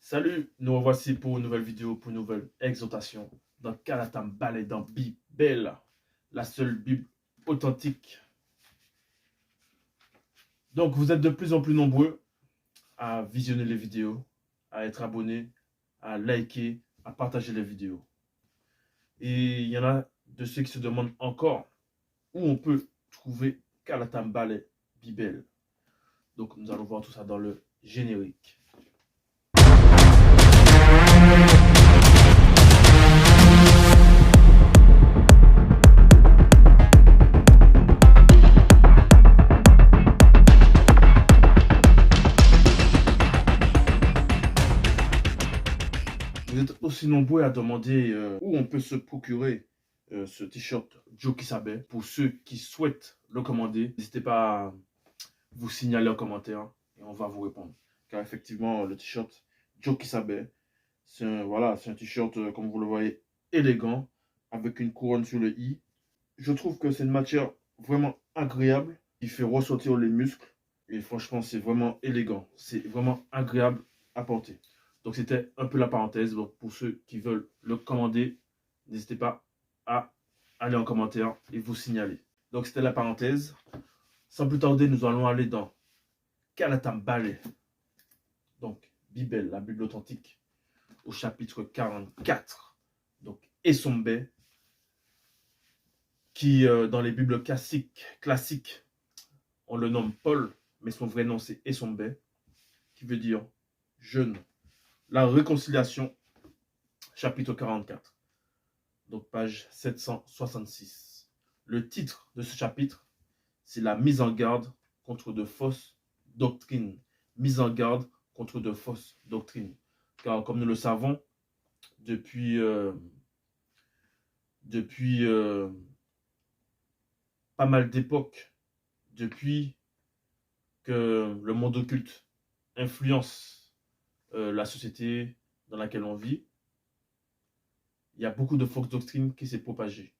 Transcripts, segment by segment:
Salut, nous revoici pour une nouvelle vidéo, pour une nouvelle exhortation dans Kalatam Ballet, dans Bible, la seule Bible authentique. Donc, vous êtes de plus en plus nombreux à visionner les vidéos, à être abonnés, à liker, à partager les vidéos. Et il y en a de ceux qui se demandent encore où on peut trouver Kalatam Ballet Bible. Donc, nous allons voir tout ça dans le générique. Vous êtes aussi nombreux à demander où on peut se procurer ce t-shirt Joe Kisabe. Pour ceux qui souhaitent le commander, n'hésitez pas à vous signaler en commentaire et on va vous répondre. Car effectivement, le t-shirt Joe Kisabe, c'est un t-shirt, comme vous le voyez, élégant, avec une couronne sur le i. Je trouve que c'est une matière vraiment agréable, qui fait ressortir les muscles. Et franchement, c'est vraiment élégant. C'est vraiment agréable à porter. Donc, c'était un peu la parenthèse. Donc, pour ceux qui veulent le commander, n'hésitez pas à aller en commentaire et vous signaler. Donc, c'était la parenthèse. Sans plus tarder, nous allons aller dans Kalatam Ballet. Donc, Bible, la Bible authentique, au chapitre 44. Donc, Esombe, qui, dans les Bibles classiques, on le nomme Paul, mais son vrai nom, c'est Esombe, qui veut dire jeûne. La réconciliation, chapitre 44. Donc, page 766. Le titre de ce chapitre, c'est la mise en garde contre de fausses doctrines. Mise en garde contre de fausses doctrines. Car, comme nous le savons, depuis pas mal d'époques, depuis que le monde occulte influence la société dans laquelle on vit, il y a beaucoup de fausses doctrines qui s'est propagées.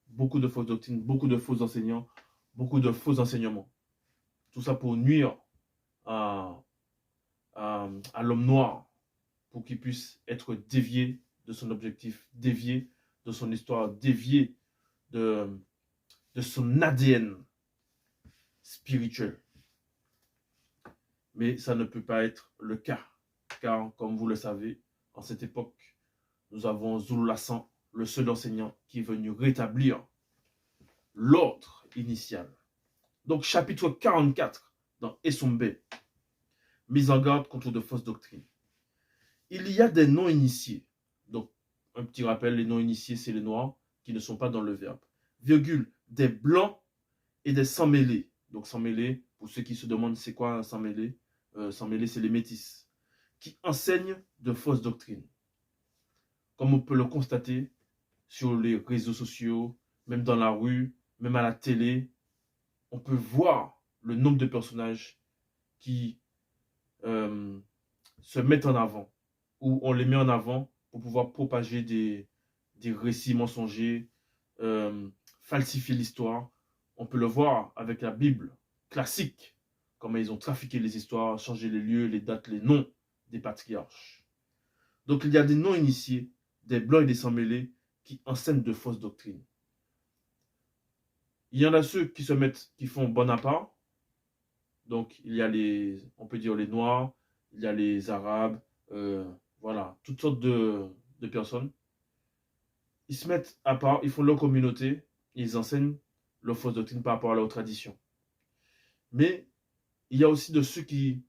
Beaucoup de fausses doctrines, beaucoup de faux enseignants, beaucoup de faux enseignements. Tout ça pour nuire à l'homme noir, pour qu'il puisse être dévié de son objectif, dévié de son histoire, dévié de son ADN spirituel. Mais ça ne peut pas être le cas, car comme vous le savez, en cette époque, nous avons Zulu Lassan, le seul enseignant qui est venu rétablir l'ordre initial. Donc, chapitre 44 dans Esombe, mise en garde contre de fausses doctrines. Il y a des non-initiés. Donc, un petit rappel, les non-initiés, c'est les noirs qui ne sont pas dans le verbe. Virgule, des blancs et des sans-mêlés. Donc, sans-mêlés, pour ceux qui se demandent c'est quoi un sans-mêlé, sans-mêlés, c'est les métis, qui enseignent de fausses doctrines. Comme on peut le constater sur les réseaux sociaux, même dans la rue, même à la télé, on peut voir le nombre de personnages qui se mettent en avant, ou on les met en avant pour pouvoir propager des récits mensongers, falsifier l'histoire. On peut le voir avec la Bible classique, comment ils ont trafiqué les histoires, changé les lieux, les dates, les noms des patriarches. Donc il y a des non-initiés, des blancs et des sans-mêlés qui enseignent de fausses doctrines. Il y en a ceux qui se mettent, qui font bon à part. Donc il y a on peut dire les noirs, il y a les arabes, voilà, toutes sortes de personnes. Ils se mettent à part, ils font leur communauté, ils enseignent leurs fausses doctrines par rapport à leur tradition. Mais il y a aussi de ceux qui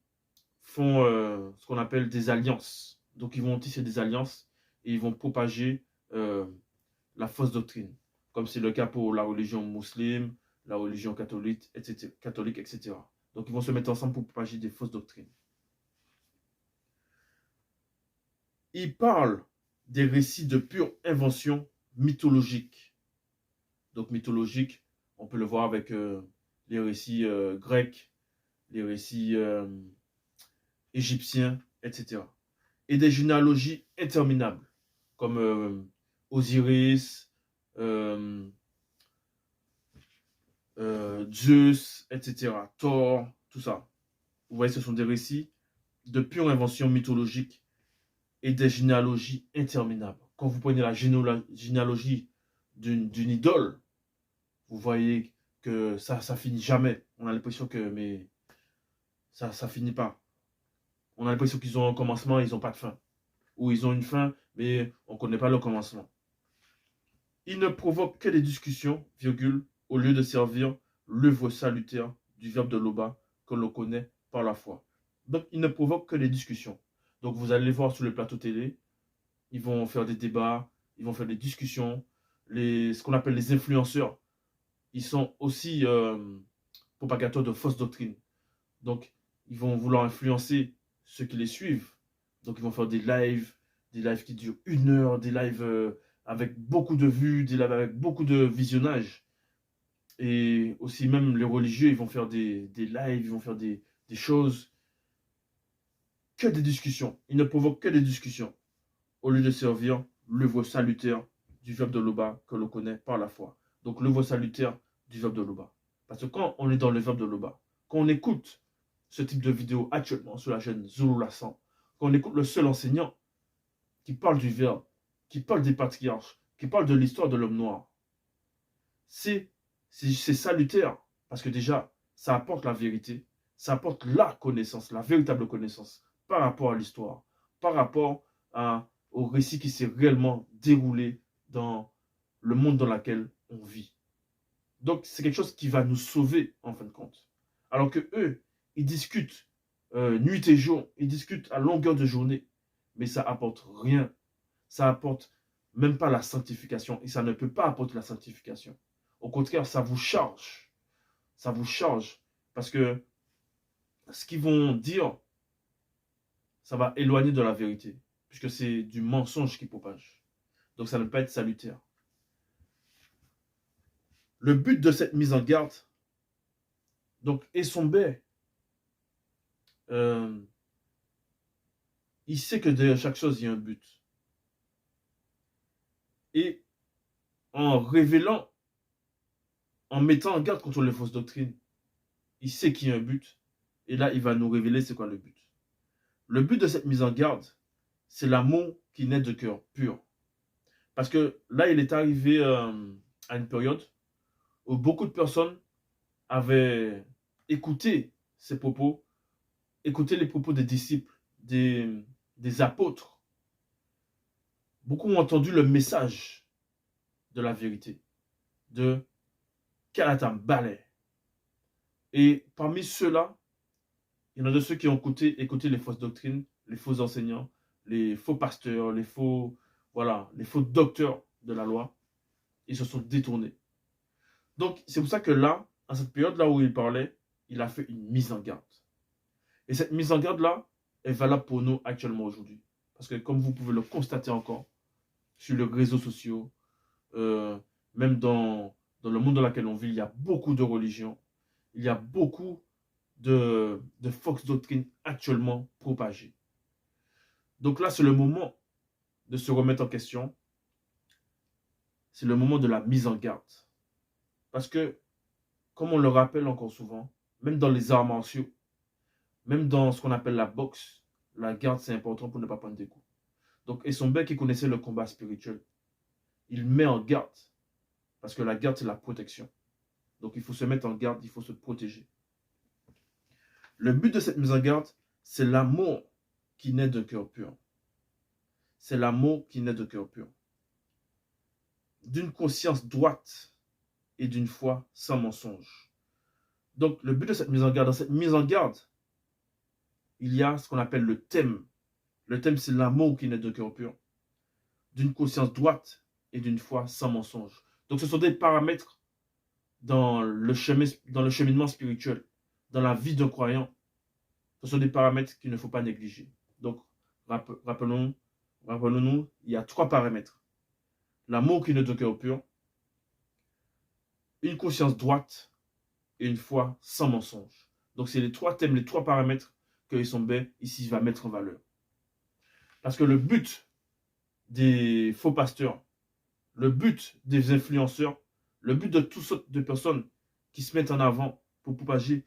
font ce qu'on appelle des alliances. Donc ils vont tisser des alliances et ils vont propager la fausse doctrine. Comme c'est le cas pour la religion musulmane, la religion catholique, etc. Donc ils vont se mettre ensemble pour propager des fausses doctrines. Ils parlent des récits de pure invention mythologique. Donc mythologique, on peut le voir avec les récits grecs, les récits égyptiens, etc. Et des généalogies interminables, comme Osiris, Zeus, etc., Thor, tout ça. Vous voyez, ce sont des récits de pure invention mythologique et des généalogies interminables. Quand vous prenez la généalogie d'une idole, vous voyez que ça finit jamais. On a l'impression que mais ça finit pas. On a l'impression qu'ils ont un commencement, ils n'ont pas de fin. Ou ils ont une fin, mais on ne connaît pas le commencement. Ils ne provoquent que des discussions, virgule, au lieu de servir l'œuvre salutaire du verbe de Loba que l'on connaît par la foi. Donc, ils ne provoquent que des discussions. Donc, vous allez voir sur le plateau télé, ils vont faire des débats, ils vont faire des discussions. Ce qu'on appelle les influenceurs, ils sont aussi propagateurs de fausses doctrines. Donc, ils vont vouloir influencer ceux qui les suivent. Donc, ils vont faire des lives qui durent 1 heure, des lives avec beaucoup de vues, des lives avec beaucoup de visionnages. Et aussi, même les religieux, ils vont faire des lives, ils vont faire des choses. Que des discussions. Ils ne provoquent que des discussions. Au lieu de servir l'œuvre salutaire du verbe de Loba que l'on connaît par la foi. Donc, l'œuvre salutaire du verbe de Loba. Parce que quand on est dans le verbe de Loba, quand on écoute ce type de vidéo actuellement sur la chaîne Zulu Lassan, quand on écoute le seul enseignant qui parle du verbe, qui parle des patriarches, qui parle de l'histoire de l'homme noir, c'est salutaire. Parce que déjà, ça apporte la vérité, ça apporte la connaissance, la véritable connaissance par rapport à l'histoire, par rapport au récit qui s'est réellement déroulé dans le monde dans lequel on vit. Donc, c'est quelque chose qui va nous sauver, en fin de compte. Alors que eux, ils discutent nuit et jour, ils discutent à longueur de journée, mais ça apporte rien. Ça apporte même pas la sanctification, et ça ne peut pas apporter la sanctification. Au contraire, ça vous charge. Ça vous charge, parce que ce qu'ils vont dire, ça va éloigner de la vérité, puisque c'est du mensonge qui propage. Donc ça ne peut pas être salutaire. Le but de cette mise en garde, donc Essombe, il sait que derrière chaque chose, il y a un but. Et en révélant, en mettant en garde contre les fausses doctrines, il sait qu'il y a un but. Et là, il va nous révéler c'est quoi le but. Le but de cette mise en garde, c'est l'amour qui naît de cœur pur. Parce que là, il est arrivé à une période où beaucoup de personnes avaient écouté ses propos, écouté les propos des disciples, des apôtres. Beaucoup ont entendu le message de la vérité, de Kalatam Balai. Et parmi ceux-là, il y en a de ceux qui ont écouté les fausses doctrines, les faux enseignants, les faux pasteurs, les faux docteurs de la loi. Ils se sont détournés. Donc, c'est pour ça que là, à cette période-là où il parlait, il a fait une mise en garde. Et cette mise en garde-là est valable pour nous actuellement aujourd'hui. Parce que comme vous pouvez le constater encore, sur les réseaux sociaux, même dans le monde dans lequel on vit, il y a beaucoup de religions. Il y a beaucoup de fausses doctrines actuellement propagées. Donc là, c'est le moment de se remettre en question. C'est le moment de la mise en garde. Parce que, comme on le rappelle encore souvent, même dans les arts martiaux, même dans ce qu'on appelle la boxe, la garde, c'est important pour ne pas prendre des coups. Donc, Essombe qui connaissait le combat spirituel, il met en garde. Parce que la garde, c'est la protection. Donc, il faut se mettre en garde, il faut se protéger. Le but de cette mise en garde, c'est l'amour qui naît d'un cœur pur. C'est l'amour qui naît d'un cœur pur. D'une conscience droite et d'une foi sans mensonge. Donc, le but de cette mise en garde, dans cette mise en garde, il y a ce qu'on appelle le thème. Le thème, c'est l'amour qui naît d'un cœur pur, d'une conscience droite et d'une foi sans mensonge. Donc, ce sont des paramètres dans le cheminement spirituel, dans la vie d'un croyant. Ce sont des paramètres qu'il ne faut pas négliger. Donc, rappelons-nous, il y a 3 paramètres. L'amour qui naît d'un cœur pur, une conscience droite et une foi sans mensonge. Donc, c'est les 3 thèmes, les 3 paramètres que Essombe ici va mettre en valeur. Parce que le but des faux pasteurs, le but des influenceurs, le but de toutes sortes de personnes qui se mettent en avant pour propager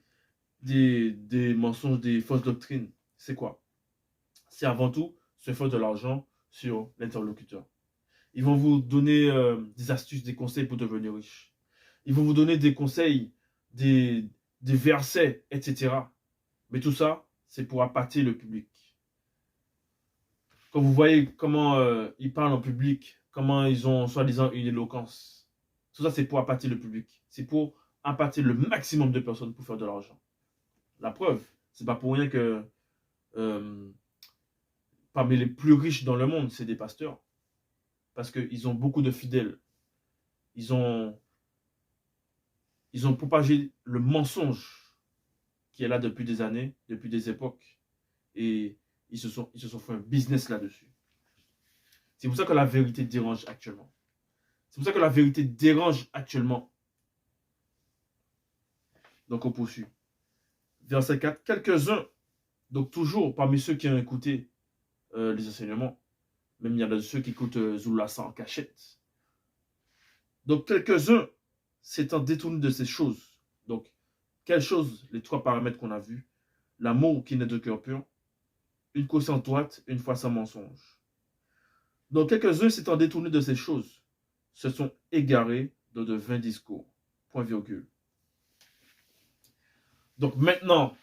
des mensonges, des fausses doctrines, c'est quoi? C'est avant tout se faire de l'argent sur l'interlocuteur. Ils vont vous donner des astuces, des conseils pour devenir riche. Ils vont vous donner des conseils, des versets, etc. Mais tout ça, c'est pour appâter le public. Quand vous voyez comment ils parlent en public, comment ils ont soi-disant une éloquence, tout ça, c'est pour appâter le public. C'est pour appâter le maximum de personnes pour faire de l'argent. La preuve, c'est pas pour rien que parmi les plus riches dans le monde, c'est des pasteurs. Parce qu'ils ont beaucoup de fidèles. Ils ont propagé le mensonge qui est là depuis des années, depuis des époques. Et ils se sont fait un business là-dessus. C'est pour ça que la vérité dérange actuellement. C'est pour ça que la vérité dérange actuellement. Donc on poursuit. Verset 4. Quelques-uns, donc toujours parmi ceux qui ont écouté les enseignements, même il y a de ceux qui écoutent Zoulassa en cachette. Donc quelques-uns s'étant détournés de ces choses. Donc, quelles choses? Les trois paramètres qu'on a vus. L'amour qui naît de cœur pur, une conscience droite, une foi sans mensonge. Donc quelques-uns s'étant détournés de ces choses, se sont égarés dans de vains discours. Point virgule. Donc maintenant,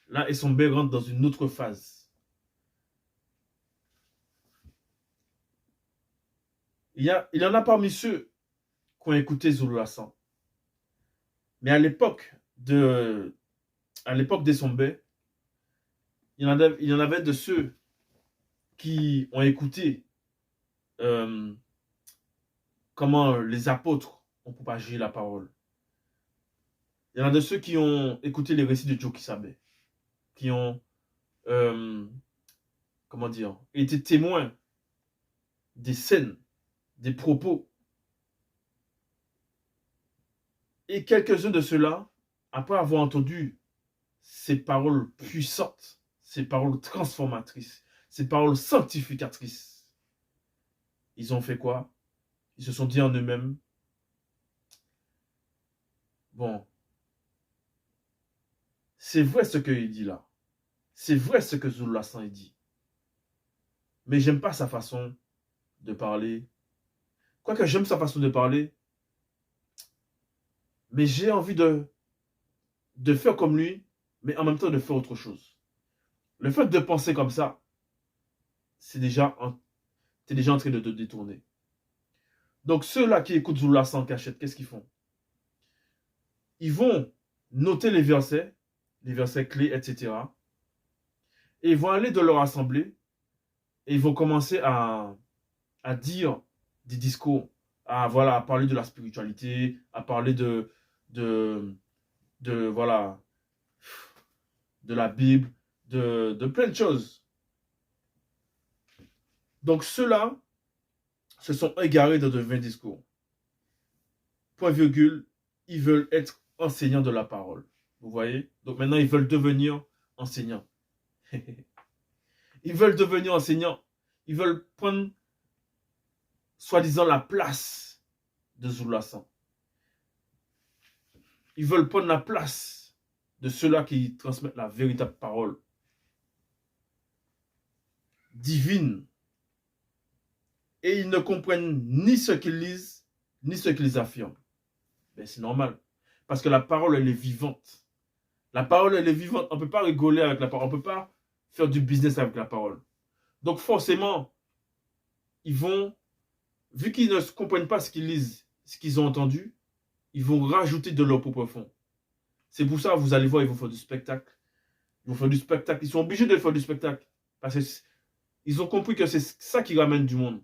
là, ils sont bien rentrés dans une autre phase. Il y en a parmi ceux qui ont écouté Zoulassa. Mais à l'époque des Sombé, il y en avait de ceux qui ont écouté comment les apôtres ont propagé la parole. Il y en a de ceux qui ont écouté les récits de Joe Kisabé, qui ont été témoins des scènes, des propos. Et quelques-uns de ceux-là, après avoir entendu ces paroles puissantes, ces paroles transformatrices, ces paroles sanctificatrices, ils ont fait quoi? Ils se sont dit en eux-mêmes, bon, c'est vrai ce qu'il dit là. C'est vrai ce que Zoulassa dit. Mais j'aime pas sa façon de parler. Quoique j'aime sa façon de parler, mais j'ai envie de faire comme lui, mais en même temps de faire autre chose. Le fait de penser comme ça, t'es déjà en train de te détourner. Donc ceux-là qui écoutent Zoulassa en cachette, qu'est-ce qu'ils font? Ils vont noter les versets clés, etc. Et ils vont aller dans leur assemblée et ils vont commencer à dire des discours, à parler de la spiritualité, à parler de la Bible, de plein de choses. Donc ceux-là se sont égarés dans de vains discours. Point virgule, ils veulent être enseignants de la parole. Vous voyez? Donc maintenant, ils veulent devenir enseignants. Ils veulent devenir enseignants. Ils veulent prendre, soi-disant, la place de Zoulassa. Ils veulent prendre la place de ceux-là qui transmettent la véritable parole divine. Et ils ne comprennent ni ce qu'ils lisent, ni ce qu'ils affirment. Ben, c'est normal. Parce que la parole, elle est vivante. La parole, elle est vivante. On ne peut pas rigoler avec la parole. On ne peut pas faire du business avec la parole. Donc forcément, ils vont, vu qu'ils ne comprennent pas ce qu'ils lisent, ce qu'ils ont entendu, ils vont rajouter de leur propre fond. C'est pour ça, vous allez voir, ils vont faire du spectacle. Ils vont faire du spectacle. Ils sont obligés de faire du spectacle. Parce qu'ils ont compris que c'est ça qui ramène du monde.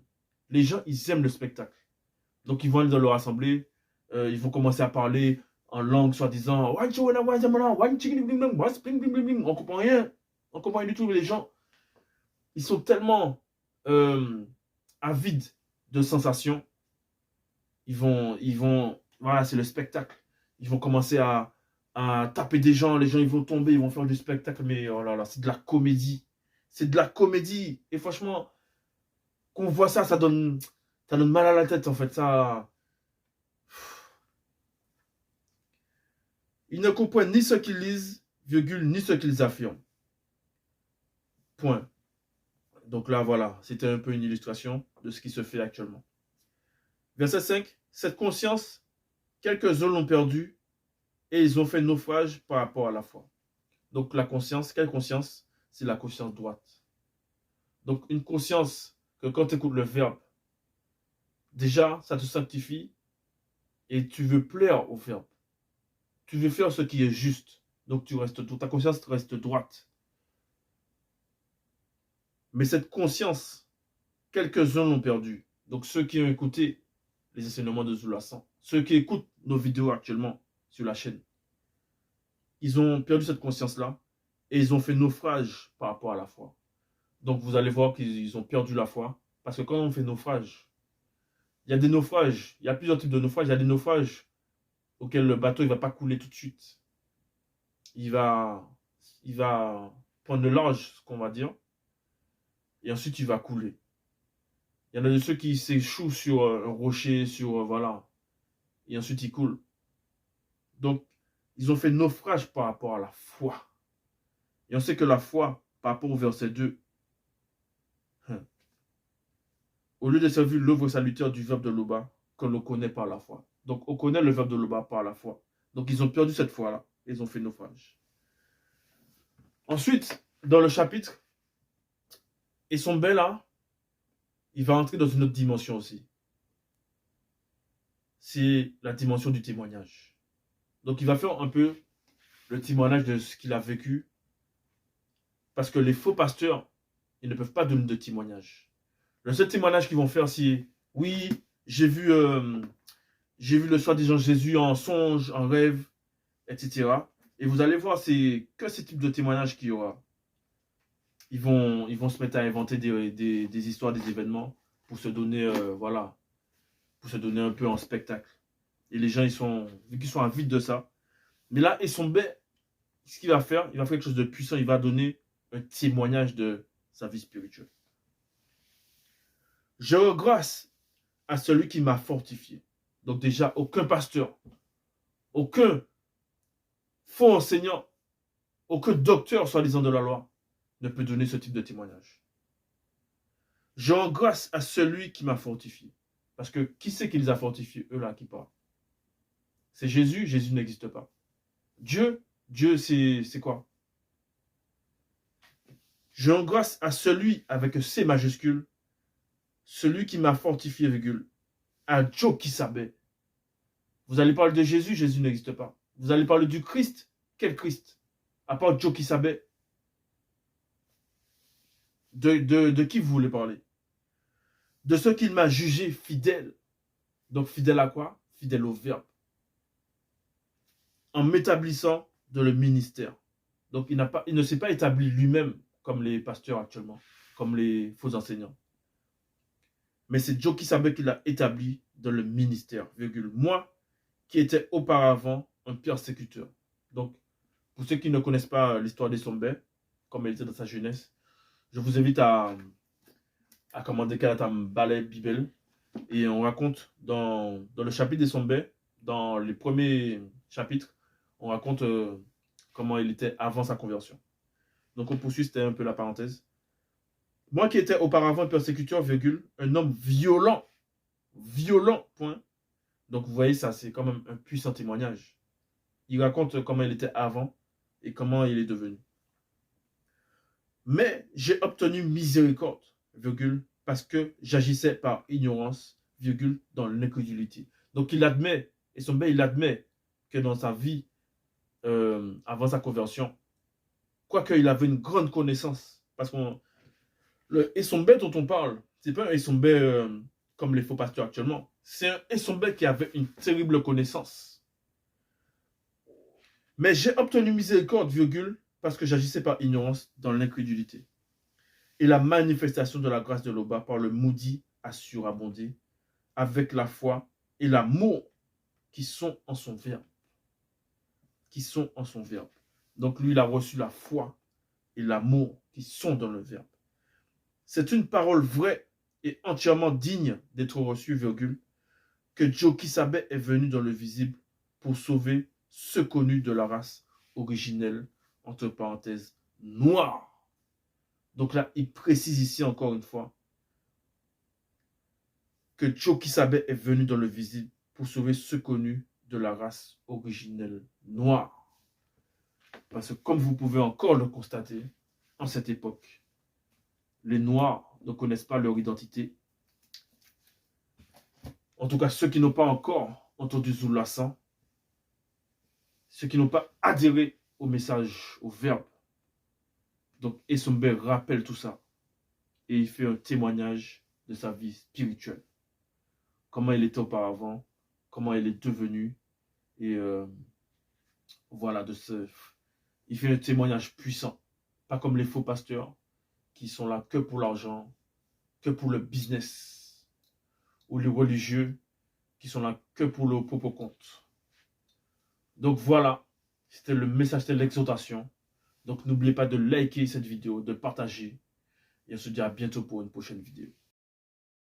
Les gens, ils aiment le spectacle. Donc, ils vont aller dans leur assemblée. Ils vont commencer à parler en langue, soi-disant. On comprend rien. On comprend rien du tout. Les gens, ils sont tellement avides de sensations. Voilà, c'est le spectacle. Ils vont commencer à taper des gens. Les gens, ils vont tomber. Ils vont faire du spectacle. Mais oh là là, c'est de la comédie. C'est de la comédie. Et franchement, quand on voit ça, ça donne mal à la tête, en fait. Ça. Ils ne comprennent ni ce qu'ils lisent, virgule, ni ce qu'ils affirment. Point. Donc là, voilà, c'était un peu une illustration de ce qui se fait actuellement. Verset 5. Cette conscience, quelques-uns l'ont perdue et ils ont fait naufrage par rapport à la foi. Donc la conscience, quelle conscience? C'est la conscience droite. Donc une conscience que quand tu écoutes le verbe, déjà, ça te sanctifie et tu veux plaire au verbe. Tu veux faire ce qui est juste. Donc ta conscience reste droite. Mais cette conscience, quelques-uns l'ont perdue. Donc ceux qui ont écouté les enseignements de Zoulasan, ceux qui écoutent nos vidéos actuellement sur la chaîne, ils ont perdu cette conscience-là et ils ont fait naufrage par rapport à la foi. Donc vous allez voir qu'ils ont perdu la foi. Parce que quand on fait naufrage, il y a des naufrages, il y a plusieurs types de naufrages. Il y a des naufrages auxquels le bateau ne va pas couler tout de suite. Il va prendre le large, ce qu'on va dire, et ensuite il va couler. Il y en a de ceux qui s'échouent sur un rocher, voilà, et ensuite ils coulent. Donc, ils ont fait naufrage par rapport à la foi. Et on sait que la foi, par rapport au verset 2, au lieu de servir l'œuvre salutaire du verbe de Loba, qu'on le connaît par la foi. Donc, on connaît le verbe de Loba par la foi. Donc, ils ont perdu cette foi-là. Ils ont fait naufrage. Ensuite, dans le chapitre, et son bel là, il va entrer dans une autre dimension aussi. C'est la dimension du témoignage. Donc, il va faire un peu le témoignage de ce qu'il a vécu. Parce que les faux pasteurs, ils ne peuvent pas donner de témoignage. Le seul témoignage qu'ils vont faire, c'est « Oui, j'ai vu le soi-disant Jésus en songe, en rêve, etc. » Et vous allez voir, c'est que ce type de témoignage qu'il y aura. Ils vont se mettre à inventer des histoires, des événements pour se donner, voilà, pour se donner un peu en spectacle. Et les gens, vu qu'ils sont avides de ça. Mais là, ils sont bêtes. Ce qu'il va faire, il va faire quelque chose de puissant. Il va donner un témoignage de sa vie spirituelle. Je rends grâce à celui qui m'a fortifié. Donc déjà, aucun pasteur, aucun faux enseignant, aucun docteur soi-disant de la loi ne peut donner ce type de témoignage. Je rends grâce à celui qui m'a fortifié. Parce que qui c'est qui les a fortifiés, eux là qui parlent? C'est Jésus, Jésus n'existe pas. Dieu c'est quoi? Je rends grâce à celui avec C majuscule, celui qui m'a fortifié, virgule, à Joe qui savait. Vous allez parler de Jésus, Jésus n'existe pas. Vous allez parler du Christ, quel Christ? À part Joe qui savait. De qui vous voulez parler? De ce qu'il m'a jugé fidèle. Donc fidèle à quoi? Fidèle au verbe. En m'établissant dans le ministère. Donc il ne s'est pas établi lui-même comme les pasteurs actuellement, comme les faux enseignants. Mais c'est Joe qui savait qu'il l'a établi dans le ministère, virgule. Moi, qui était auparavant un persécuteur. Donc, pour ceux qui ne connaissent pas l'histoire des Sombais, comme elle était dans sa jeunesse, je vous invite à commander Kalatam Ballet Bible. Et on raconte dans le chapitre des Sombais, dans les premiers chapitres, on raconte comment il était avant sa conversion. Donc on poursuit, c'était un peu la parenthèse. Moi qui étais auparavant persécuteur, virgule, un homme violent, point. Donc vous voyez, ça c'est quand même un puissant témoignage. Il raconte comment il était avant et comment il est devenu. Mais j'ai obtenu miséricorde, virgule, parce que j'agissais par ignorance, virgule, dans l'incrédulité. Donc il admet, et son il admet que dans sa vie, avant sa conversion, quoique il avait une grande connaissance, parce que le Essombé dont on parle, c'est pas un Essombé comme les faux pasteurs actuellement, c'est un Essombé qui avait une terrible connaissance. Mais j'ai obtenu miséricorde, virgule, parce que j'agissais par ignorance dans l'incrédulité. Et la manifestation de la grâce de l'Oba par le maudit a surabondé avec la foi et l'amour qui sont en son verbe. Qui sont en son verbe. Donc lui, il a reçu la foi et l'amour qui sont dans le verbe. C'est une parole vraie et entièrement digne d'être reçue, virgule, que Joe Kisabé est venu dans le visible pour sauver ceux connus de la race originelle, entre parenthèses, noire. Donc là, il précise ici encore une fois que Joe Kisabé est venu dans le visible pour sauver ceux connus de la race originelle noire. Parce que comme vous pouvez encore le constater, en cette époque, les Noirs ne connaissent pas leur identité. En tout cas, ceux qui n'ont pas encore entendu Zoulassan, ceux qui n'ont pas adhéré au message, au verbe. Donc, Essombe rappelle tout ça. Et il fait un témoignage de sa vie spirituelle. Comment il était auparavant, comment il est devenu. Et voilà, il fait un témoignage puissant. Pas comme les faux pasteurs qui sont là que pour l'argent, que pour le business. Ou les religieux qui sont là que pour le propre compte. Donc voilà, c'était le message, c'était l'exhortation. Donc n'oubliez pas de liker cette vidéo, de partager. Et on se dit à bientôt pour une prochaine vidéo.